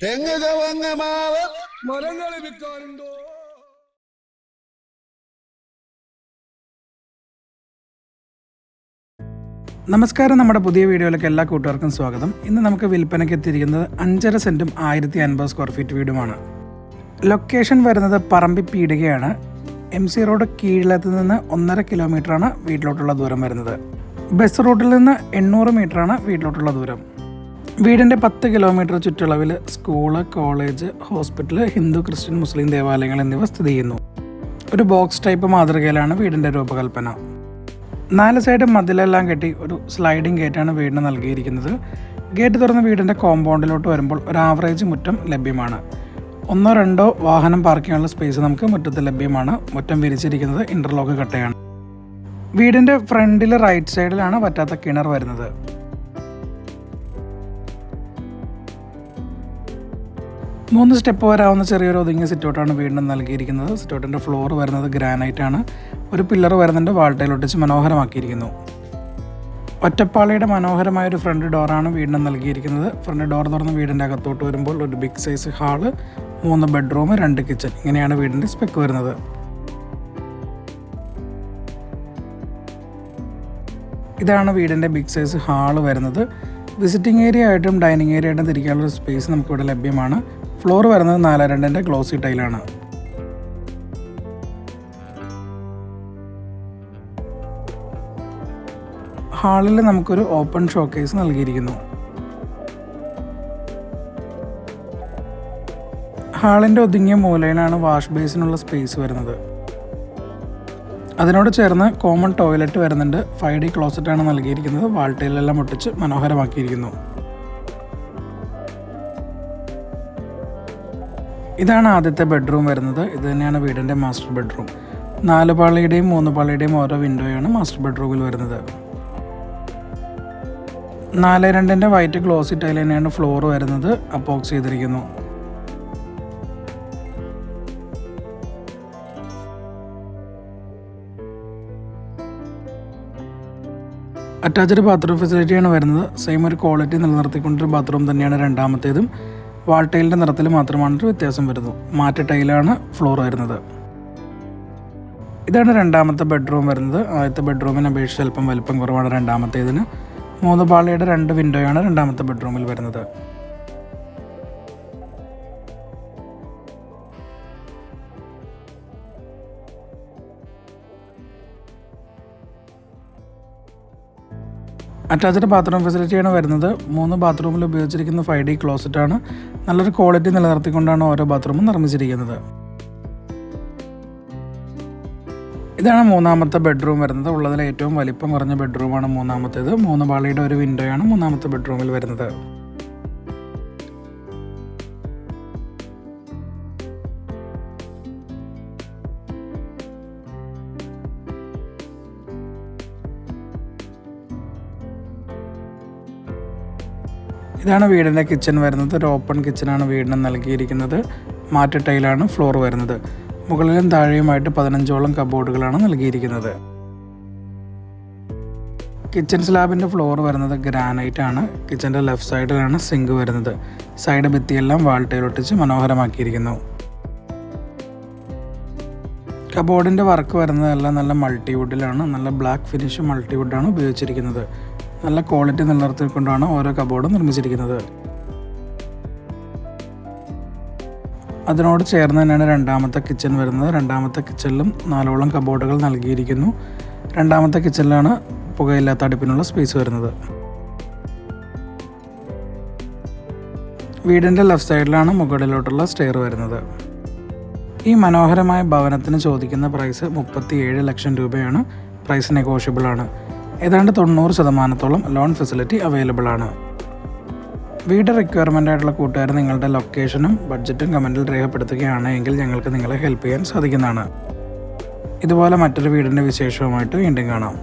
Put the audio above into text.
തെങ്ങ് ചവങ്ങ മാവ് മരങ്ങൾ വിൽക്കാനുണ്ടോ? നമസ്കാരം, നമ്മുടെ പുതിയ വീഡിയോയിലേക്ക് എല്ലാ കൂട്ടുകാർക്കും സ്വാഗതം. ഇന്ന് നമുക്ക് വിൽപ്പനയ്ക്ക് എത്തിയിരിക്കുന്നത് 5.5 സെൻറ്റും 1050 സ്ക്വയർ ഫീറ്റ് വീടുമാണ്. ലൊക്കേഷൻ വരുന്നത് പറമ്പി പീടികയാണ്. MC റോഡ് കീഴിലത്ത് നിന്ന് 1.5 കിലോമീറ്ററാണ് വീട്ടിലോട്ടുള്ള ദൂരം വരുന്നത്. ബസ് റൂട്ടിൽ നിന്ന് 800 മീറ്ററാണ് വീട്ടിലോട്ടുള്ള ദൂരം. വീടിൻ്റെ 10 കിലോമീറ്റർ ചുറ്റളവിൽ school, college, hospital, Hindu, Christian, മുസ്ലിം ദേവാലയങ്ങൾ എന്നിവ സ്ഥിതി ചെയ്യുന്നു. ഒരു ബോക്സ് ടൈപ്പ് മാതൃകയിലാണ് വീടിൻ്റെ രൂപകൽപ്പന. 4 സൈഡും മതിലെല്ലാം കെട്ടി ഒരു സ്ലൈഡിംഗ് ഗേറ്റാണ് വീടിന് നൽകിയിരിക്കുന്നത്. ഗേറ്റ് തുറന്ന് വീടിൻ്റെ കോമ്പൗണ്ടിലോട്ട് വരുമ്പോൾ ഒരു ആവറേജ് മുറ്റം ലഭ്യമാണ്. 1-2 വാഹനം പാർക്ക് ചെയ്യാനുള്ള സ്പേസ് നമുക്ക് മുറ്റത്ത് ലഭ്യമാണ്. മുറ്റം വിരിച്ചിരിക്കുന്നത് ഇൻ്റർലോക്ക് കട്ടയാണ്. വീടിൻ്റെ ഫ്രണ്ടിൽ റൈറ്റ് സൈഡിലാണ് വറ്റാത്ത കിണർ വരുന്നത്. മൂന്ന് സ്റ്റെപ്പ് വരാവുന്ന ചെറിയൊരു ഒതുങ്ങിയ സിറ്റൗട്ടാണ് വീടിന് നൽകിയിരിക്കുന്നത്. സിറ്റൗട്ടിൻ്റെ ഫ്ലോർ വരുന്നത് ഗ്രാനൈറ്റ് ആണ്. ഒരു പില്ലർ വരുന്നുണ്ട്, വാൾട്ടയിൽ ഒട്ടിച്ച് മനോഹരമാക്കിയിരിക്കുന്നു. ഒറ്റപ്പാളിയുടെ മനോഹരമായ ഒരു ഫ്രണ്ട് ഡോറാണ് വീടിന് നൽകിയിരിക്കുന്നത്. ഫ്രണ്ട് ഡോർ തുറന്ന് വീടിൻ്റെ അകത്തോട്ട് വരുമ്പോൾ ഒരു big size hall, 3 bedroom, 2 kitchen, ഇങ്ങനെയാണ് വീടിൻ്റെ സ്പെക്ക് വരുന്നത്. ഇതാണ് വീടിൻ്റെ ബിഗ് സൈസ് ഹാള് വരുന്നത്. വിസിറ്റിംഗ് ഏരിയ ആയിട്ടും ഡൈനിങ് ഏരിയ ആയിട്ടും തിരിക്കാനുള്ള സ്പേസ് നമുക്കിവിടെ ലഭ്യമാണ്. ഫ്ലോർ വരുന്നത് 4-2 ഗ്ലോസി ടൈലാണ്. ഹാളിൽ നമുക്കൊരു ഓപ്പൺ ഷോക്കേസ് നൽകിയിരിക്കുന്നു. ഹാളിൻ്റെ ഒതുങ്ങിയ മൂലയിലാണ് വാഷ് ബേസിനുള്ള സ്പേസ് വരുന്നത്. അതിനോട് ചേർന്ന് കോമൺ ടോയ്ലറ്റ് വരുന്നുണ്ട്. 5D ക്ലോസറ്റാണ് നൽകിയിരിക്കുന്നത്. വാൾട്ടയിലെല്ലാം ഒട്ടിച്ച് മനോഹരമാക്കിയിരിക്കുന്നു. ഇതാണ് ആദ്യത്തെ ബെഡ്റൂം വരുന്നത്. ഇത് തന്നെയാണ് വീടിൻ്റെ മാസ്റ്റർ ബെഡ്റൂം. 4 പാളിയുടെയും 3 പാളിയുടെയും ഓരോ വിൻഡോയാണ് മാസ്റ്റർ ബെഡ്റൂമിൽ വരുന്നത്. 4-2 വൈറ്റ് ഗ്ലോസി ടൈൽ തന്നെയാണ് ഫ്ലോർ വരുന്നത്. അപ്പോക്സ് ചെയ്തിരിക്കുന്നു. അറ്റാച്ച്ഡ് ബാത്റൂം ഫെസിലിറ്റിയാണ് വരുന്നത്. സെയിം ഒരു ക്വാളിറ്റി നിലനിർത്തിക്കൊണ്ടൊരു ബാത്റൂം തന്നെയാണ് രണ്ടാമത്തേതും. വാൾ ടൈലിൻ്റെ നിറത്തിൽ മാത്രമാണ് ഒരു വ്യത്യാസം വരുന്നത്. മാറ്റ് ടൈലാണ് ഫ്ലോർ വരുന്നത്. ഇതാണ് രണ്ടാമത്തെ ബെഡ്റൂം വരുന്നത്. ആദ്യത്തെ ബെഡ്റൂമിന് അപേക്ഷിച്ച് അല്പം വലിപ്പം കുറവാണ് രണ്ടാമത്തേതിന്. 3 പാളിയുടെ 2 വിൻഡോയാണ് രണ്ടാമത്തെ ബെഡ്റൂമിൽ വരുന്നത്. അറ്റാച്ച്ഡ് ബാത്റൂം ഫെസിലിറ്റിയാണ് വരുന്നത്. 3 ബാത്റൂമിൽ ഉപയോഗിച്ചിരിക്കുന്ന 5D ക്ലോസറ്റാണ്. നല്ലൊരു ക്വാളിറ്റി നിലനിർത്തിക്കൊണ്ടാണ് ഓരോ ബാത്റൂമും നിർമ്മിച്ചിരിക്കുന്നത്. ഇതാണ് മൂന്നാമത്തെ ബെഡ്റൂം വരുന്നത്. ഉള്ളതിൽ ഏറ്റവും വലിപ്പം കുറഞ്ഞ ബെഡ്റൂമാണ് മൂന്നാമത്തേത്. 3 പാളിയുടെ ഒരു വിൻഡോയാണ് മൂന്നാമത്തെ ബെഡ്റൂമിൽ വരുന്നത്. ഇതാണ് വീടിൻ്റെ കിച്ചൺ വരുന്നത്. ഒരു ഓപ്പൺ കിച്ചണാണ് വീടിന് നൽകിയിരിക്കുന്നത്. മാറ്റ് ടൈലാണ് ഫ്ലോർ വരുന്നത്. മുകളിലും താഴെയുമായിട്ട് 15ഓളം കബോർഡുകളാണ് നൽകിയിരിക്കുന്നത്. കിച്ചൺ സ്ലാബിൻ്റെ ഫ്ലോർ വരുന്നത് ഗ്രാനൈറ്റ് ആണ്. കിച്ചൻ്റെ ലെഫ്റ്റ് സൈഡിലാണ് സിങ്ക് വരുന്നത്. സൈഡ് ഭിത്തിയെല്ലാം വാൾ ടൈൽ ഒട്ടിച്ച് മനോഹരമാക്കിയിരിക്കുന്നു. കബോർഡിൻ്റെ വർക്ക് വരുന്നതെല്ലാം നല്ല മൾട്ടിവുഡിലാണ്. നല്ല ബ്ലാക്ക് ഫിനിഷ് മൾട്ടിവുഡാണ് ഉപയോഗിച്ചിരിക്കുന്നത്. നല്ല ക്വാളിറ്റി നിലനിർത്തിക്കൊണ്ടാണ് ഓരോ കബോർഡും നിർമ്മിച്ചിരിക്കുന്നത്. അതിനോട് ചേർന്ന് തന്നെയാണ് രണ്ടാമത്തെ കിച്ചൺ വരുന്നത്. രണ്ടാമത്തെ കിച്ചണിലും 4ഓളം കബോർഡുകൾ നൽകിയിരിക്കുന്നു. രണ്ടാമത്തെ കിച്ചണിലാണ് പുകയില്ലാത്ത അടുപ്പിനുള്ള സ്പേസ് വരുന്നത്. വീടിൻ്റെ ലെഫ്റ്റ് സൈഡിലാണ് മുകളിലോട്ടുള്ള സ്റ്റെയർ വരുന്നത്. ഈ മനോഹരമായ ഭവനത്തിന് ചോദിക്കുന്ന പ്രൈസ് 37 ലക്ഷം രൂപയാണ്. പ്രൈസ് നെഗോഷ്യബിൾ ആണ്. ഏതാണ്ട് 90% ലോൺ ഫെസിലിറ്റി അവൈലബിൾ ആണ്. വീട് റിക്വയർമെൻ്റ് ആയിട്ടുള്ള കൂട്ടുകാർ നിങ്ങളുടെ ലൊക്കേഷനും ബഡ്ജറ്റും കമൻറ്റിൽ രേഖപ്പെടുത്തുകയാണെങ്കിൽ ഞങ്ങൾക്ക് നിങ്ങളെ ഹെൽപ്പ് ചെയ്യാൻ സാധിക്കുന്നതാണ്. ഇതുപോലെ മറ്റൊരു വീടിൻ്റെ വിശേഷവുമായിട്ട് വീണ്ടും കാണാം.